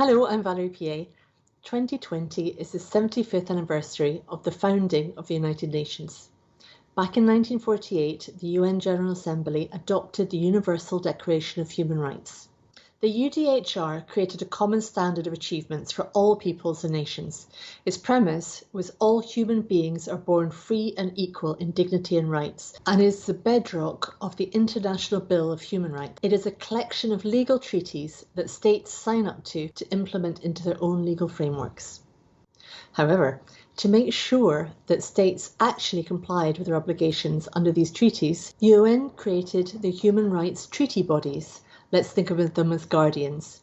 Hello, I'm Valerie PA. 2020 is the 75th anniversary of the founding of the United Nations. Back in 1948, the UN General Assembly adopted the Universal Declaration of Human Rights. The UDHR created a common standard of achievements for all peoples and nations. Its premise was all human beings are born free and equal in dignity and rights, and is the bedrock of the International Bill of Human Rights. It is a collection of legal treaties that states sign up to implement into their own legal frameworks. However, to make sure that states actually complied with their obligations under these treaties, the UN created the human rights treaty bodies. Let's think of them as guardians.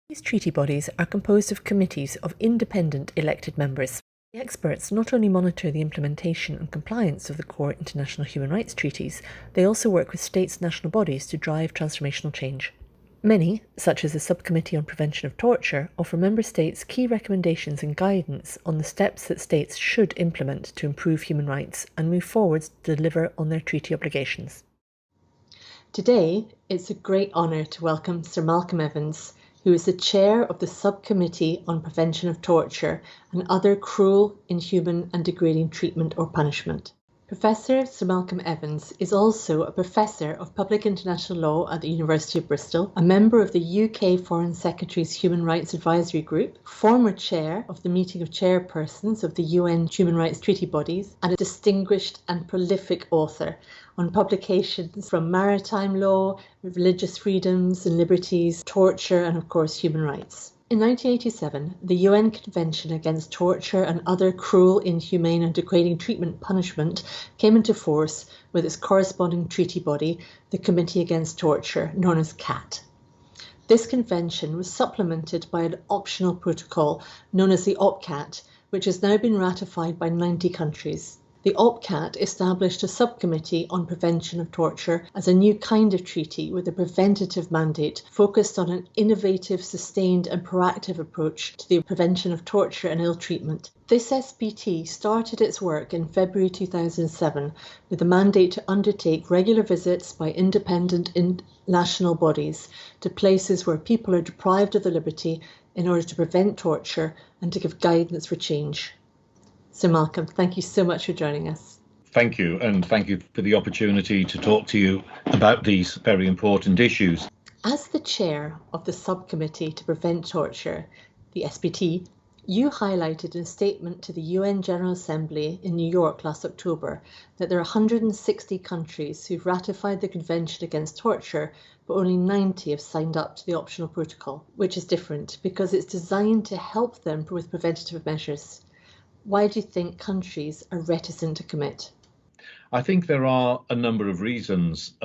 These treaty bodies are composed of committees of independent elected members. The experts not only monitor the implementation and compliance of the core international human rights treaties, they also work with states' national bodies to drive transformational change. Many, such as the Subcommittee on Prevention of Torture, offer member states key recommendations and guidance on the steps that states should implement to improve human rights and move forwards to deliver on their treaty obligations. Today, it's a great honour to welcome Sir Malcolm Evans, who is the chair of the Subcommittee on Prevention of Torture and other cruel, inhuman and degrading treatment or punishment. Professor Sir Malcolm Evans is also a Professor of Public International Law at the University of Bristol, a member of the UK Foreign Secretary's Human Rights Advisory Group, former chair of the Meeting of Chairpersons of the UN Human Rights Treaty Bodies, and a distinguished and prolific author on publications from maritime law, religious freedoms and liberties, torture, and of course human rights. In 1987, the UN Convention Against Torture and Other Cruel, Inhumane and Degrading Treatment Punishment came into force with its corresponding treaty body, the Committee Against Torture, known as CAT. This convention was supplemented by an optional protocol known as the OPCAT, which has now been ratified by 90 countries. The OPCAT established a subcommittee on prevention of torture as a new kind of treaty with a preventative mandate focused on an innovative, sustained and proactive approach to the prevention of torture and ill treatment. This SPT started its work in February 2007 with a mandate to undertake regular visits by independent national bodies to places where people are deprived of their liberty in order to prevent torture and to give guidance for change. Sir Malcolm, thank you so much for joining us. Thank you, and thank you for the opportunity to talk to you about these very important issues. As the chair of the Subcommittee to Prevent Torture, the SPT, you highlighted in a statement to the UN General Assembly in New York last October that there are 160 countries who've ratified the Convention Against Torture, but only 90 have signed up to the optional protocol, which is different because it's designed to help them with preventative measures. Why do you think countries are reticent to commit? I think there are a number of reasons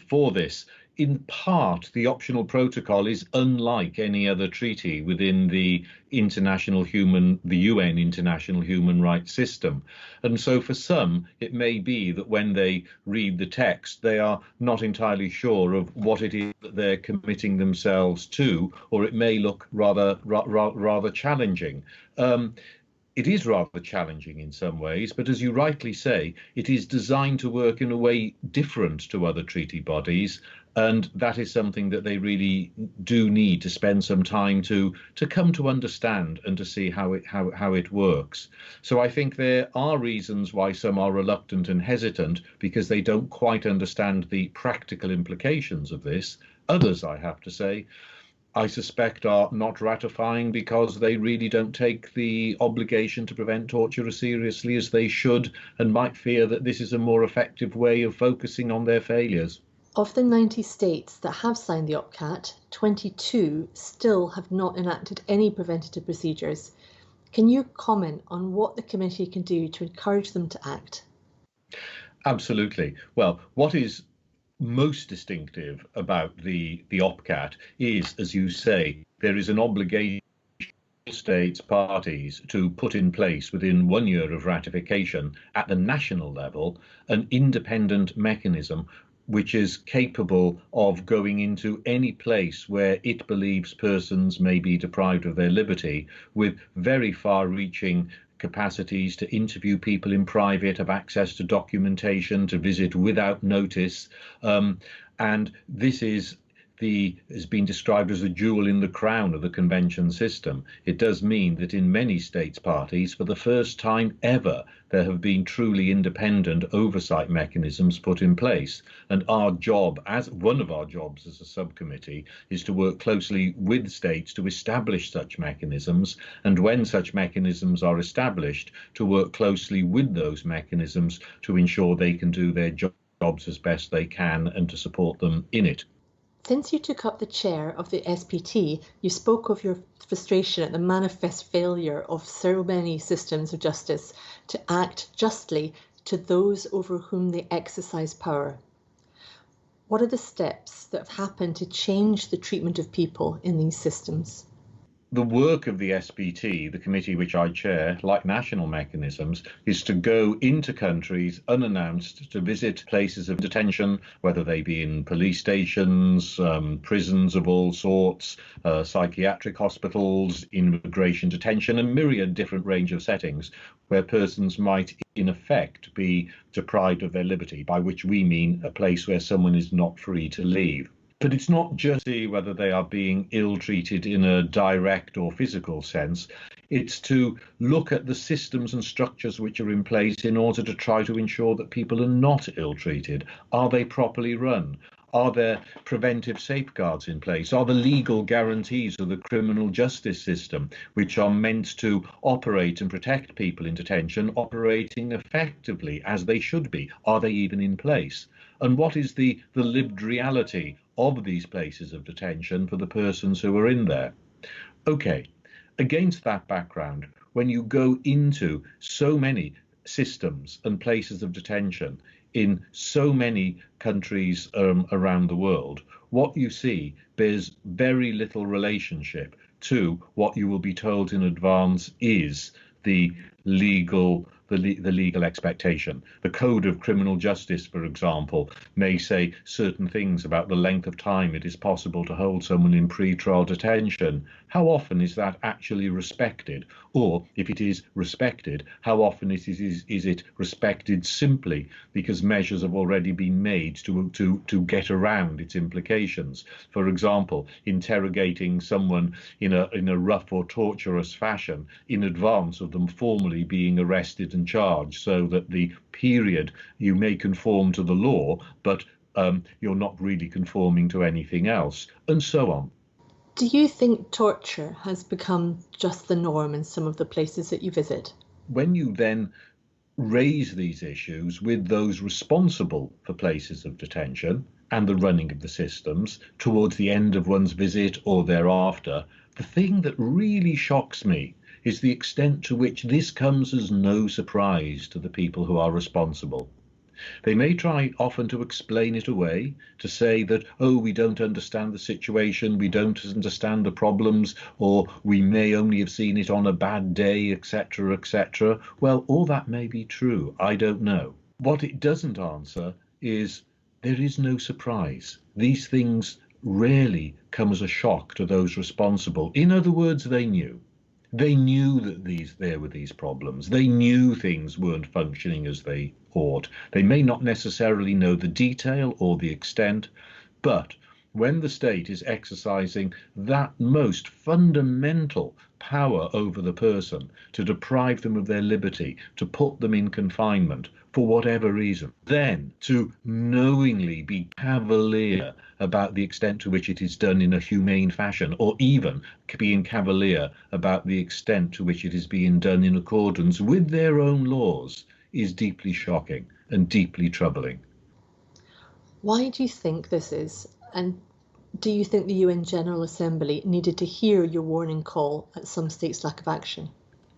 for this. In part, the optional protocol is unlike any other treaty within the UN International Human Rights System. And so for some, it may be that when they read the text, they are not entirely sure of what it is that they're committing themselves to, or it may look rather challenging. It is rather challenging in some ways, but as you rightly say, it is designed to work in a way different to other treaty bodies, and that is something that they really do need to spend some time to come to understand and to see how it works. So I think there are reasons why some are reluctant and hesitant because they don't quite understand the practical implications of this. Others, I have to say, I suspect are not ratifying because they really don't take the obligation to prevent torture as seriously as they should and might fear that this is a more effective way of focusing on their failures. Of the 90 states that have signed the OPCAT, 22 still have not enacted any preventative procedures. Can you comment on what the committee can do to encourage them to act? Absolutely. Well, what is most distinctive about the OPCAT is, as you say, there is an obligation for states parties to put in place within 1 year of ratification at the national level an independent mechanism which is capable of going into any place where it believes persons may be deprived of their liberty with very far-reaching capacities to interview people in private, have access to documentation, to visit without notice. And this is has been described as a jewel in the crown of the convention system. It does mean that in many states parties, for the first time ever, there have been truly independent oversight mechanisms put in place. And our job, as one of our jobs as a subcommittee, is to work closely with states to establish such mechanisms. And when such mechanisms are established, to work closely with those mechanisms to ensure they can do their jobs as best they can and to support them in it. Since you took up the chair of the SPT, you spoke of your frustration at the manifest failure of so many systems of justice to act justly to those over whom they exercise power. What are the steps that have happened to change the treatment of people in these systems? The work of the SPT, the committee which I chair, like national mechanisms, is to go into countries unannounced, to visit places of detention, whether they be in police stations, prisons of all sorts, psychiatric hospitals, immigration detention, and myriad different range of settings where persons might in effect be deprived of their liberty, by which we mean a place where someone is not free to leave. But it's not just whether they are being ill-treated in a direct or physical sense. It's to look at the systems and structures which are in place in order to try to ensure that people are not ill-treated. Are they properly run? Are there preventive safeguards in place? Are the legal guarantees of the criminal justice system, which are meant to operate and protect people in detention, operating effectively as they should be? Are they even in place? And what is the lived reality of these places of detention for the persons who are in there? Okay, against that background, when you go into so many systems and places of detention in so many countries around the world, what you see bears very little relationship to what you will be told in advance is the legal expectation. The Code of Criminal Justice, for example, may say certain things about the length of time it is possible to hold someone in pre-trial detention. How often is that actually respected? Or if it is respected, how often is it respected simply because measures have already been made to get around its implications? For example, interrogating someone in a rough or torturous fashion in advance of them formally being arrested and charged, so that the period you may conform to the law, but you're not really conforming to anything else, and so on. Do you think torture has become just the norm in some of the places that you visit? When you then raise these issues with those responsible for places of detention and the running of the systems towards the end of one's visit or thereafter, the thing that really shocks me is the extent to which this comes as no surprise to the people who are responsible. They may try often to explain it away, to say that, oh, we don't understand the situation, we don't understand the problems, or we may only have seen it on a bad day, etc., etc. Well, all that may be true, I don't know. What it doesn't answer is there is no surprise. These things rarely come as a shock to those responsible. In other words, they knew. They knew that there were these problems. They knew things weren't functioning as they ought. They may not necessarily know the detail or the extent, but when the state is exercising that most fundamental power over the person to deprive them of their liberty, to put them in confinement for whatever reason, then to knowingly be cavalier about the extent to which it is done in a humane fashion, or even being cavalier about the extent to which it is being done in accordance with their own laws, is deeply shocking and deeply troubling. Why do you think this is? And do you think the UN General Assembly needed to hear your warning call at some states' lack of action?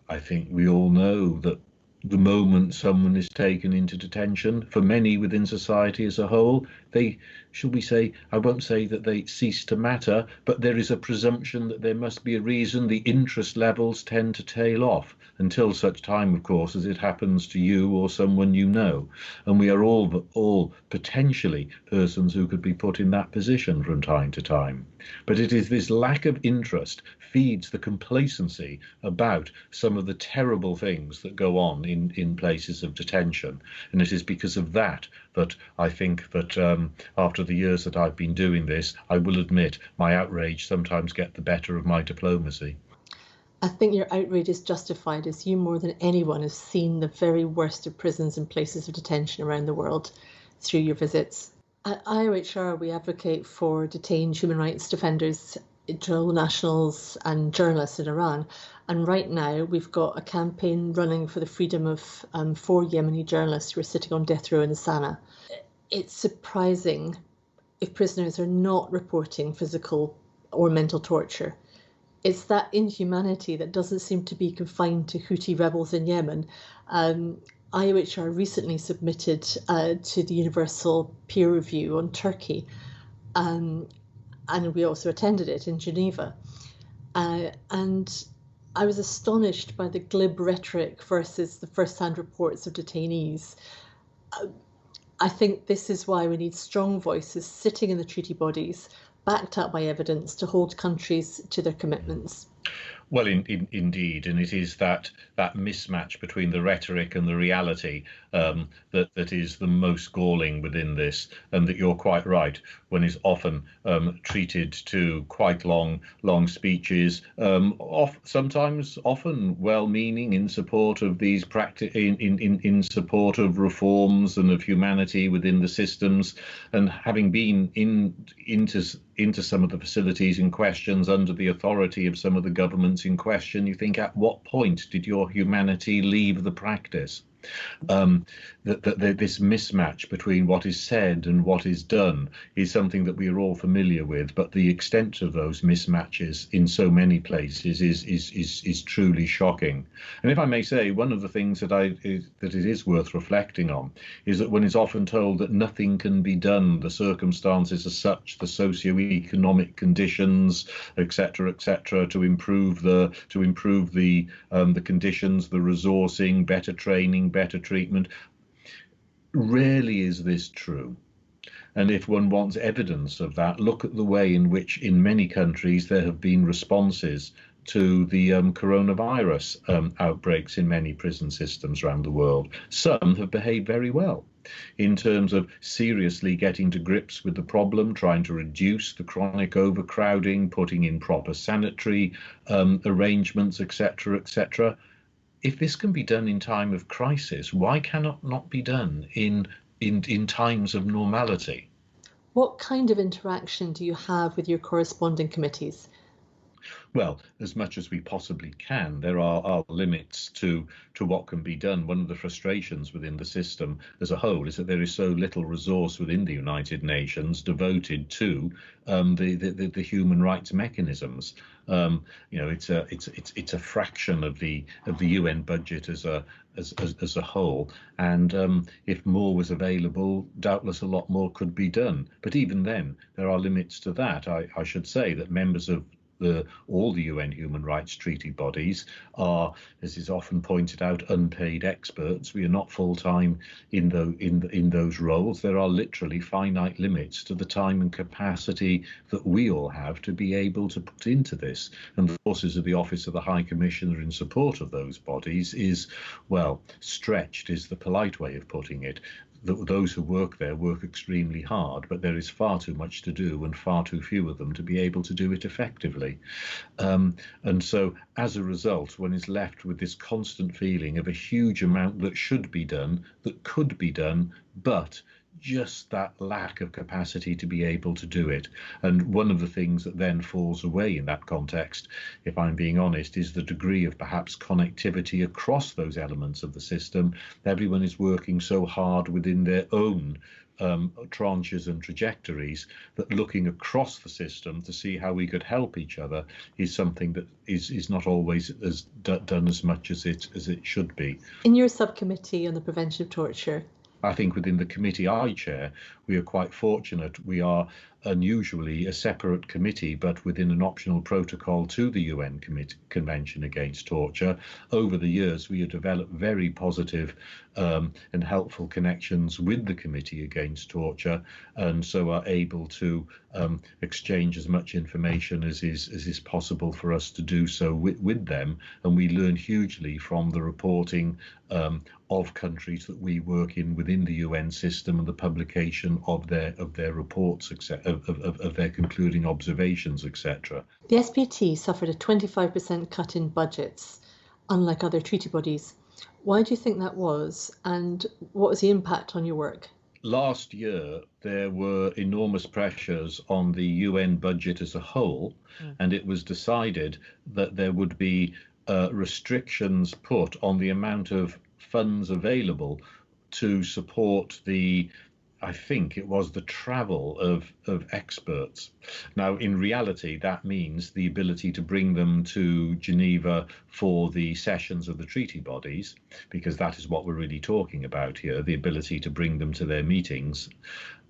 I think we all know that the moment someone is taken into detention, for many within society as a whole, they, shall we say, I won't say that they cease to matter, but there is a presumption that there must be a reason. The interest levels tend to tail off until such time, of course, as it happens to you or someone you know. And we are all potentially persons who could be put in that position from time to time. But it is this lack of interest feeds the complacency about some of the terrible things that go on in places of detention. And it is because of that that I think that after the years that I've been doing this, I will admit my outrage sometimes get the better of my diplomacy. I think your outrage is justified, as you more than anyone have seen the very worst of prisons and places of detention around the world through your visits. At IOHR, we advocate for detained human rights defenders, dual nationals and journalists in Iran. And right now, we've got a campaign running for the freedom of 4 Yemeni journalists who are sitting on death row in Sana'a. It's surprising if prisoners are not reporting physical or mental torture. It's that inhumanity that doesn't seem to be confined to Houthi rebels in Yemen. IOHR recently submitted to the Universal Peer Review on Turkey, and we also attended it in Geneva. And I was astonished by the glib rhetoric versus the first-hand reports of detainees. I think this is why we need strong voices sitting in the treaty bodies, backed up by evidence, to hold countries to their commitments. Well, indeed, and it is that mismatch between the rhetoric and the reality that is the most galling within this, and that you're quite right, one is often treated to quite long speeches, sometimes often well-meaning in support of these in support of reforms and of humanity within the systems, and having been into some of the facilities in questions under the authority of some of the governments in question, you think, at what point did your humanity leave the practice? This mismatch between what is said and what is done is something that we are all familiar with, but the extent of those mismatches in so many places is truly shocking. And if I may say, one of the things that it is worth reflecting on is that one is often told that nothing can be done, the circumstances are such, the socio-economic conditions, etc., to improve the conditions, the resourcing, better training, better treatment. Rarely is this true. And if one wants evidence of that, look at the way in which in many countries there have been responses to the coronavirus outbreaks in many prison systems around the world. Some have behaved very well in terms of seriously getting to grips with the problem, trying to reduce the chronic overcrowding, putting in proper sanitary arrangements, etc. If this can be done in time of crisis, why cannot it not be done in times of normality? What kind of interaction do you have with your corresponding committees? Well, as much as we possibly can. There are limits to what can be done. One of the frustrations within the system as a whole is that there is so little resource within the United Nations devoted to the human rights mechanisms. It's a fraction of the UN budget as a whole, and if more was available, doubtless a lot more could be done. But even then, there are limits to that. I should say that members of all the UN human rights treaty bodies are, as is often pointed out, unpaid experts. We are not full-time in those roles. There are literally finite limits to the time and capacity that we all have to be able to put into this. And the forces of the Office of the High Commissioner in support of those bodies is, well, stretched is the polite way of putting it. Those who work there work extremely hard, but there is far too much to do and far too few of them to be able to do it effectively. And so as a result, one is left with this constant feeling of a huge amount that should be done, that could be done, but just that lack of capacity to be able to do it. And one of the things that then falls away in that context, if I'm being honest, is the degree of perhaps connectivity across those elements of the system. Everyone is working so hard within their own tranches and trajectories that looking across the system to see how we could help each other is something that is not always done as much as it should be. In your subcommittee on the prevention of torture, I think within the committee I chair, we are quite fortunate. We are unusually a separate committee, but within an optional protocol to the UN Convention Against Torture. Over the years, we have developed very positive and helpful connections with the Committee Against Torture, and so are able to exchange as much information as is possible for us to do so with them. And we learn hugely from the reporting of countries that we work in within the UN system and the publication of their reports, of their concluding observations, etc. The SPT suffered a 25% cut in budgets, unlike other treaty bodies. Why do you think that was, and what was the impact on your work? Last year, there were enormous pressures on the UN budget as a whole, and it was decided that there would be restrictions put on the amount of funds available to support I think it was the travel of experts. Now, in reality, that means the ability to bring them to Geneva for the sessions of the treaty bodies, because that is what we're really talking about here, the ability to bring them to their meetings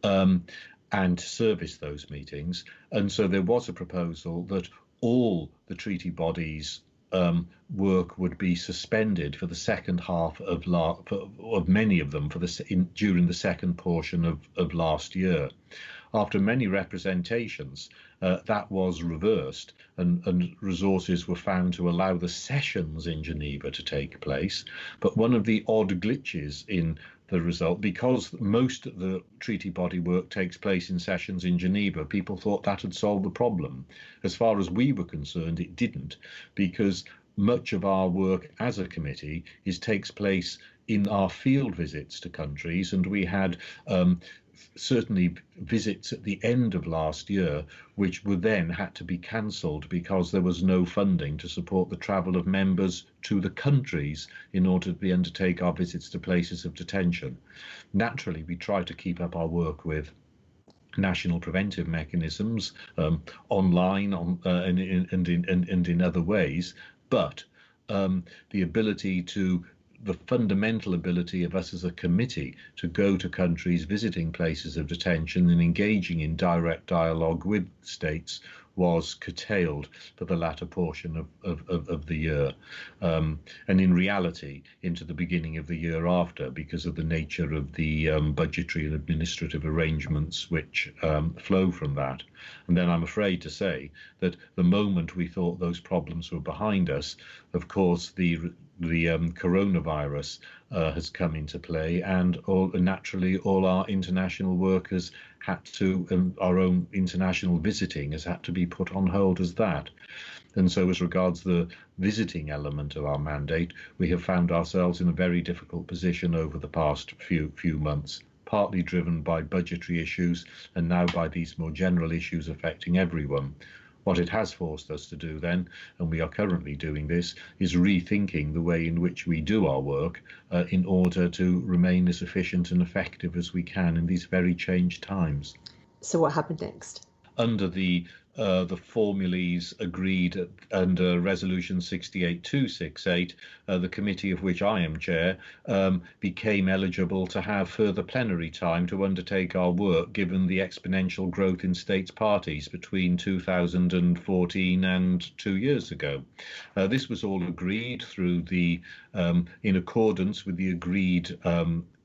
and service those meetings. And so there was a proposal that all the treaty bodies work would be suspended for the second half of many of them during the second portion of last year. After many representations, that was reversed, and resources were found to allow the sessions in Geneva to take place. But one of the odd glitches in the result, because most of the treaty body work takes place in sessions in Geneva, people thought that had solved the problem. As far as we were concerned, it didn't, because much of our work as a committee takes place in our field visits to countries, and we had certainly visits at the end of last year which were then had to be cancelled because there was no funding to support the travel of members to the countries in order to undertake our visits to places of detention. Naturally, we try to keep up our work with national preventive mechanisms online and in other ways, but the fundamental ability of us as a committee to go to countries, visiting places of detention and engaging in direct dialogue with states was curtailed for the latter portion of the year, and in reality into the beginning of the year after, because of the nature of the budgetary and administrative arrangements which flow from that. And then I'm afraid to say that the moment we thought those problems were behind us, of course, the coronavirus has come into play, and naturally all our international workers had to, our own international visiting has had to be put on hold as that. And so as regards the visiting element of our mandate, we have found ourselves in a very difficult position over the past few months, partly driven by budgetary issues and now by these more general issues affecting everyone. What it has forced us to do then, and we are currently doing this, is rethinking the way in which we do our work in order to remain as efficient and effective as we can in these very changed times. So what happened next? Under the formulas agreed under Resolution 68268, the committee of which I am chair became eligible to have further plenary time to undertake our work, given the exponential growth in states parties between 2014 and 2 years ago. This was all agreed through in accordance with the agreed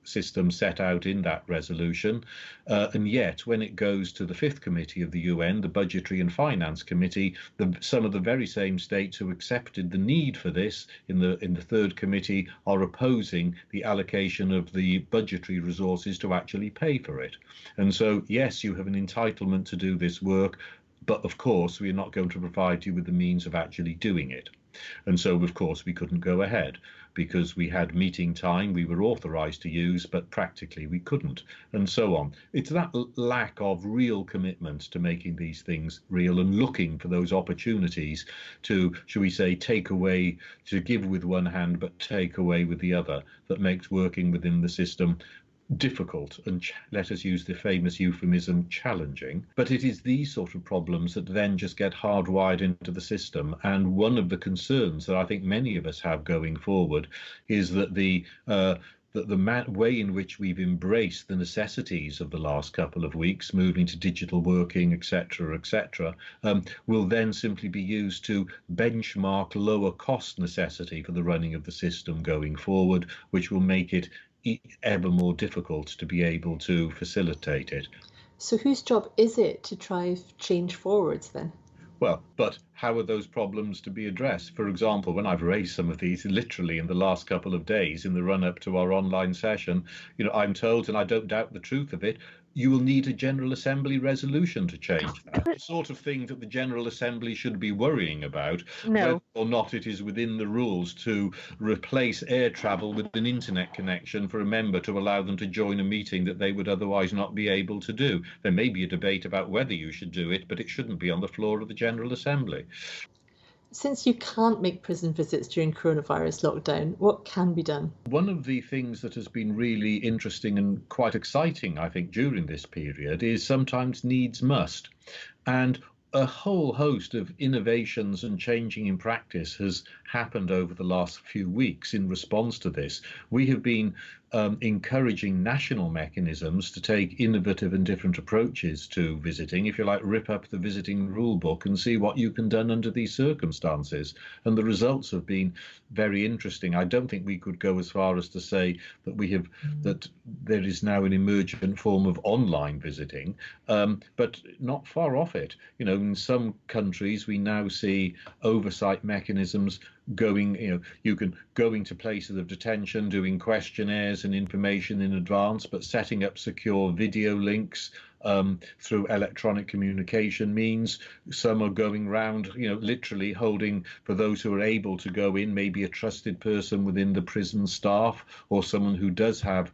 system set out in that resolution, and yet when it goes to the Fifth Committee of the UN, the Budgetary and Finance Committee, some of the very same states who accepted the need for this in the Third Committee are opposing the allocation of the budgetary resources to actually pay for it. And so, yes, you have an entitlement to do this work, but of course we are not going to provide you with the means of actually doing it. And so, of course, we couldn't go ahead because we had meeting time we were authorised to use, but practically we couldn't, and so on. It's that lack of real commitment to making these things real and looking for those opportunities to, shall we say, take away, to give with one hand but take away with the other, that makes working within the system difficult and, let us use the famous euphemism, challenging. But it is these sort of problems that then just get hardwired into the system. And one of the concerns that I think many of us have going forward is that the that the way in which we've embraced the necessities of the last couple of weeks, moving to digital working, etc., will then simply be used to benchmark lower cost necessity for the running of the system going forward, which will make it ever more difficult to be able to facilitate it. So whose job is it to drive change forwards then? Well, but how are those problems to be addressed? For example, when I've raised some of these literally in the last couple of days in the run up to our online session, I'm told, and I don't doubt the truth of it, you will need a General Assembly resolution to change that. The sort of thing that the General Assembly should be worrying about, whether or not it is within the rules to replace air travel with an internet connection for a member to allow them to join a meeting that they would otherwise not be able to do. There may be a debate about whether you should do it, but it shouldn't be on the floor of the General Assembly. Since you can't make prison visits during coronavirus lockdown, what can be done? One of the things that has been really interesting and quite exciting, I think, during this period is sometimes needs must. And a whole host of innovations and changing in practice has happened over the last few weeks in response to this. We have been encouraging national mechanisms to take innovative and different approaches to visiting, if you like, rip up the visiting rule book and see what you can do under these circumstances. And the results have been very interesting. I don't think we could go as far as to say that that there is now an emergent form of online visiting, but not far off it. In some countries, we now see oversight mechanisms going to places of detention, doing questionnaires and information in advance, but setting up secure video links through electronic communication means. Some are going round, literally holding, for those who are able to go in, maybe a trusted person within the prison staff or someone who does have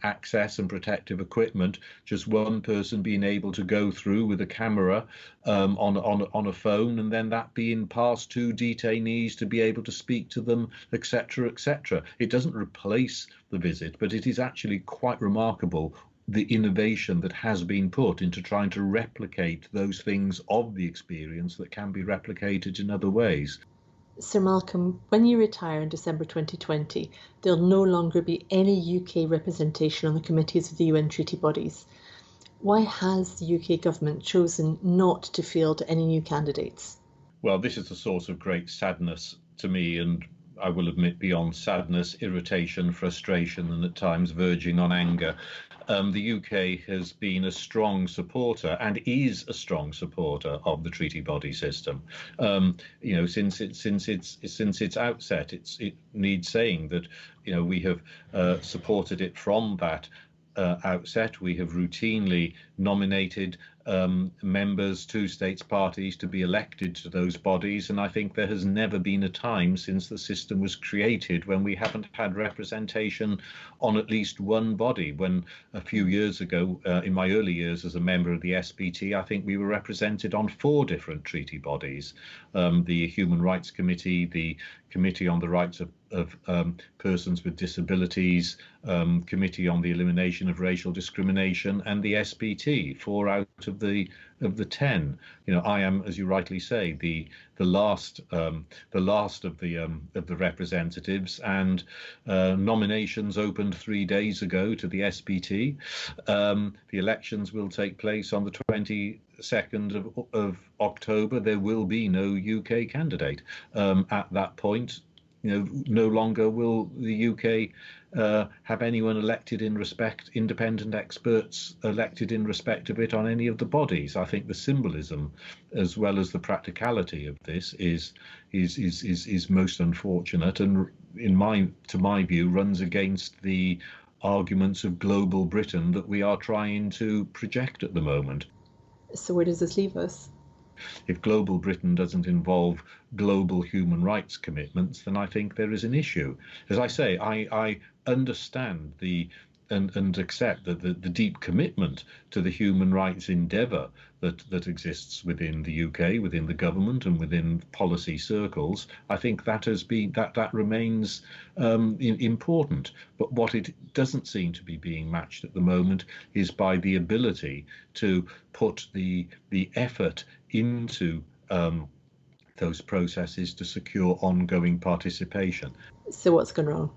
access and protective equipment, just one person being able to go through with a camera on a phone, and then that being passed to detainees to be able to speak to them, etc., etc. It doesn't replace the visit, but it is actually quite remarkable the innovation that has been put into trying to replicate those things of the experience that can be replicated in other ways. Sir Malcolm, when you retire in December 2020, there'll no longer be any UK representation on the committees of the UN treaty bodies. Why has the UK government chosen not to field any new candidates? Well, this is a source of great sadness to me, and I will admit beyond sadness, irritation, frustration, and at times verging on anger. The UK has been a strong supporter and is a strong supporter of the treaty body system. Since its outset, it needs saying that we have supported it from that outset. We have routinely nominated members to states parties to be elected to those bodies, and I think there has never been a time since the system was created when we haven't had representation on at least one body. When a few years ago, in my early years as a member of the SPT, I think we were represented on 4 different treaty bodies: the Human Rights Committee, the Committee on the Rights of Persons with Disabilities, Committee on the Elimination of Racial Discrimination, and the SPT. 4 out of the 10. I am, as you rightly say, the last of the representatives, and nominations opened 3 days ago to the SPT. The elections will take place on the 22nd of October. There will be no UK candidate at that point. No longer will the UK have anyone elected in respect, independent experts elected in respect of it on any of the bodies. I think the symbolism, as well as the practicality of this, is most unfortunate, and to my view, runs against the arguments of global Britain that we are trying to project at the moment. So where does this leave us? If global Britain doesn't involve global human rights commitments, then I think there is an issue. As I say, I understand and accept that the deep commitment to the human rights endeavour that exists within the UK, within the government, and within policy circles. I think that remains important. But what it doesn't seem to be being matched at the moment is by the ability to put the effort into those processes to secure ongoing participation. So what's gone wrong?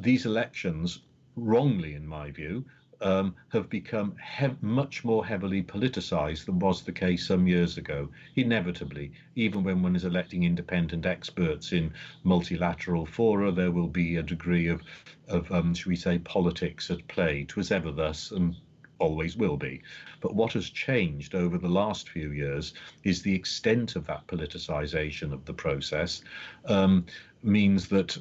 these elections, wrongly in my view, have become much more heavily politicised than was the case some years ago. Inevitably, even when one is electing independent experts in multilateral fora, there will be a degree of shall we say, politics at play. 'Twas ever thus and always will be. But what has changed over the last few years is the extent of that politicisation of the process means that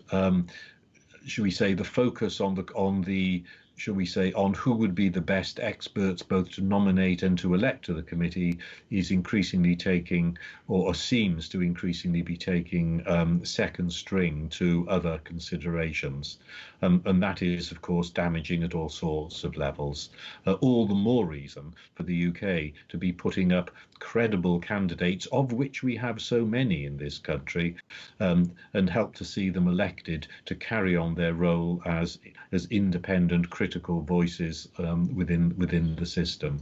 should we say, the focus on the shall we say, on who would be the best experts both to nominate and to elect to the committee is increasingly taking, or seems to increasingly be taking, second string to other considerations. And that is, of course, damaging at all sorts of levels. All the more reason for the UK to be putting up credible candidates, of which we have so many in this country, and help to see them elected to carry on their role as independent, critical voices within the system.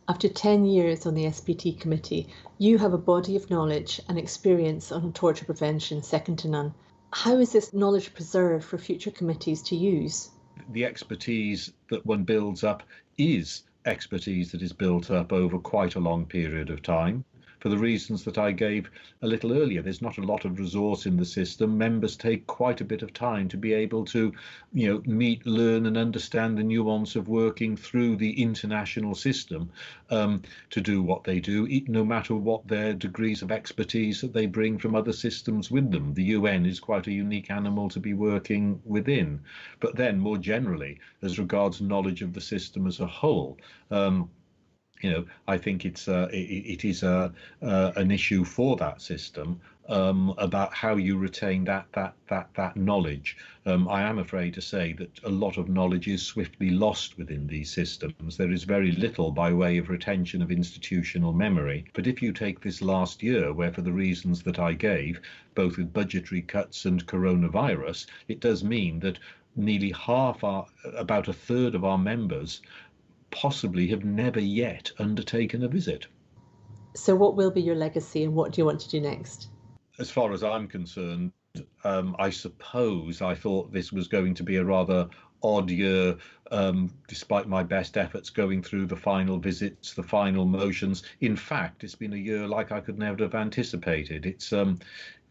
After 10 years on the SPT committee, you have a body of knowledge and experience on torture prevention second to none. How is this knowledge preserved for future committees to use? The expertise that one builds up is expertise that is built up over quite a long period of time. For the reasons that I gave a little earlier, there's not a lot of resource in the system. Members take quite a bit of time to be able to, meet, learn and understand the nuance of working through the international system to do what they do, no matter what their degrees of expertise that they bring from other systems with them. The UN is quite a unique animal to be working within. But then more generally, as regards knowledge of the system as a whole, I think it is an issue for that system about how you retain that knowledge. I am afraid to say that a lot of knowledge is swiftly lost within these systems. There is very little by way of retention of institutional memory. But if you take this last year, where for the reasons that I gave, both with budgetary cuts and coronavirus, it does mean that nearly about a third of our members possibly have never yet undertaken a visit. So what will be your legacy and what do you want to do next? As far as I'm concerned, I suppose I thought this was going to be a rather odd year, despite my best efforts going through the final visits, the final motions. In fact, it's been a year like I could never have anticipated. It's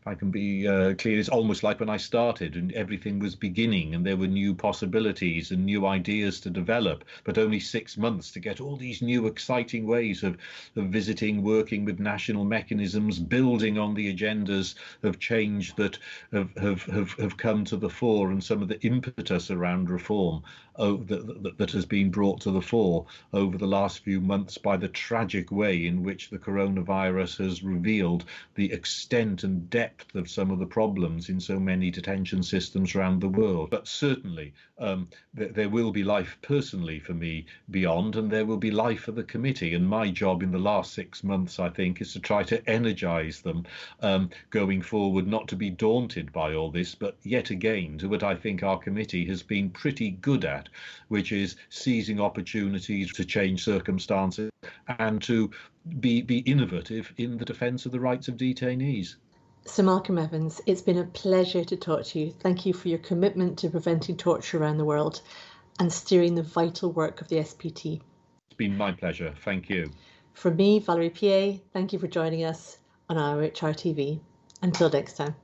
if I can be clear, it's almost like when I started and everything was beginning and there were new possibilities and new ideas to develop, but only 6 months to get all these new exciting ways of visiting, working with national mechanisms, building on the agendas of change that have come to the fore, and some of the impetus around reform that has been brought to the fore over the last few months by the tragic way in which the coronavirus has revealed the extent and depth of some of the problems in so many detention systems around the world. But certainly there will be life personally for me beyond, and there will be life for the committee. And my job in the last 6 months, I think, is to try to energise them going forward, not to be daunted by all this, but yet again to what I think our committee has been pretty good at, which is seizing opportunities to change circumstances and to be innovative in the defence of the rights of detainees. Sir Malcolm Evans, it's been a pleasure to talk to you. Thank you for your commitment to preventing torture around the world and steering the vital work of the SPT. It's been my pleasure. Thank you. From me, Valerie Piet, thank you for joining us on IOHR TV. Until next time.